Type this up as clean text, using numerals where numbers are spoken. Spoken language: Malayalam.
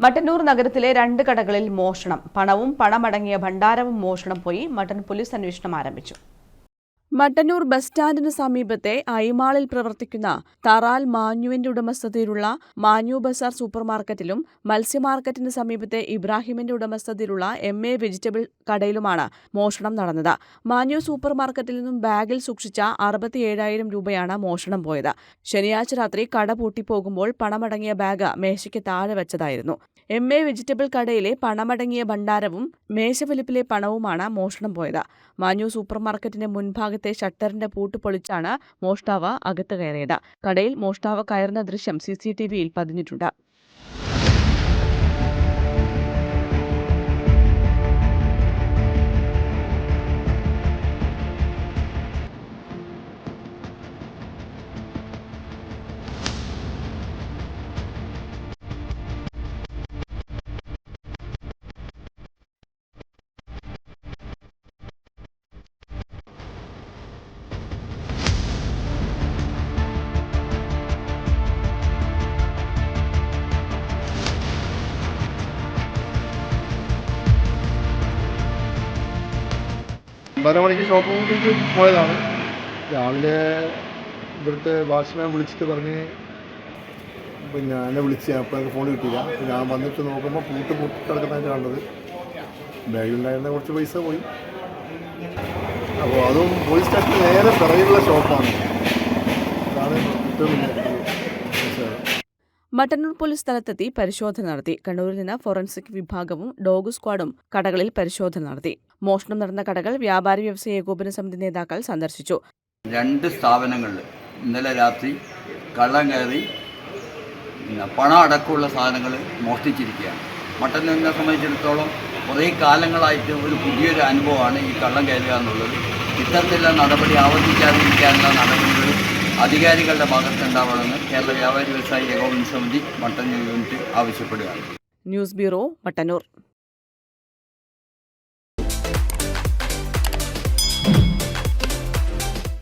മട്ടന്നൂർ നഗരത്തിലെ 2 കടകളിൽ മോഷണം. പണവും പണമടങ്ങിയ ഭണ്ഡാരവും മോഷണം പോയി. മട്ടന്നൂർ പോലീസ് അന്വേഷണം ആരംഭിച്ചു. മട്ടന്നൂർ ബസ് സ്റ്റാൻഡിന് സമീപത്തെ ഐമാളിൽ പ്രവർത്തിക്കുന്ന തറാൽ മാഞ്ഞുവിന്റെ ഉടമസ്ഥതയിലുള്ള മാഞ്ഞു ബസാർ സൂപ്പർമാർക്കറ്റിലും മത്സ്യമാർക്കറ്റിന് സമീപത്തെ ഇബ്രാഹിമിന്റെ ഉടമസ്ഥതയിലുള്ള MA വെജിറ്റബിൾ കടയിലുമാണ് മോഷണം നടന്നത്. മാഞ്ഞു സൂപ്പർമാർക്കറ്റിൽ നിന്നും ബാഗിൽ സൂക്ഷിച്ച 67,000 രൂപയാണ് മോഷണം പോയത്. ശനിയാഴ്ച രാത്രി കട പൂട്ടിപ്പോകുമ്പോൾ പണമടങ്ങിയ ബാഗ് മേശയ്ക്ക് താഴെ വെച്ചതായിരുന്നു. MA വെജിറ്റബിൾ കടയിലെ പണമടങ്ങിയ ഭണ്ഡാരവും മേശവലിപ്പിലെ പണവുമാണ് മോഷണം പോയത്. മാഞ്ഞു സൂപ്പർമാർക്കറ്റിന്റെ മുൻഭാഗത്തെ ഷട്ടറിന്റെ പൂട്ട് പൊളിച്ചാണ് മോഷ്ടാവ് അകത്ത് കയറിയത്. കടയിൽ മോഷ്ടാവ് കയറുന്ന ദൃശ്യം CCTVയിൽ പതിഞ്ഞിട്ടുണ്ട്. മണിക്ക് ഷോപ്പ് കൂട്ടിയിട്ട് പോയതാണ്. രാവിലെ ഇവിടുത്തെ വാച്ച്മാൻ വിളിച്ചിട്ട് പറഞ്ഞ് പിന്നെ എന്നെ വിളിച്ച് അപ്പോൾ എനിക്ക് ഫോൺ കിട്ടിയില്ല. ഞാൻ വന്നിട്ട് നോക്കുമ്പോൾ പൂട്ട് കിടക്കുന്നതായിട്ട് കണ്ടത്. ബാഗിലുണ്ടായിരുന്ന കുറച്ച് പൈസ പോയി. അപ്പോൾ അതും പോലീസ് സ്റ്റേഷന് നേരെ പിറകിലുള്ള ഷോപ്പാണ്. അതാണ് ഏറ്റവും വലിയ. മട്ടന്നൂർ പോലീസ് സ്ഥലത്തെത്തി പരിശോധന നടത്തി. കണ്ണൂരിൽ നിന്ന് ഫോറൻസിക് വിഭാഗവും ഡോഗ് സ്ക്വാഡും കടകളിൽ പരിശോധന നടത്തി. മോഷണം നടന്ന കടകൾ വ്യാപാരി വ്യവസായ ഏകോപന സമിതി നേതാക്കൾ സന്ദർശിച്ചു. 2 സ്ഥാപനങ്ങളിൽ ഇന്നലെ രാത്രി കള്ളം കയറി പണം അടക്കമുള്ള സാധനങ്ങൾ മോഷ്ടിച്ചിരിക്കുകയാണ്. മട്ടന്നൂരിനെ സംബന്ധിച്ചിടത്തോളം കുറേ കാലങ്ങളായിട്ട് ഒരു പുതിയൊരു അനുഭവമാണ് ഈ കള്ളം കയറുക എന്നുള്ളത്. ഇത്തരത്തിലുള്ള നടപടി ആവർത്തിക്കാതിരിക്കാനുള്ള നടപടികൾ അധികാരികളുടെ ഭാഗത്തുണ്ടാവണമെന്ന് കേരള വ്യാപാരി വ്യവസായി ഏകോപന സമിതി മട്ടന്നൂർ യൂണിറ്റ് ആവശ്യപ്പെടുകയാണ്. News bureau, Mattannur.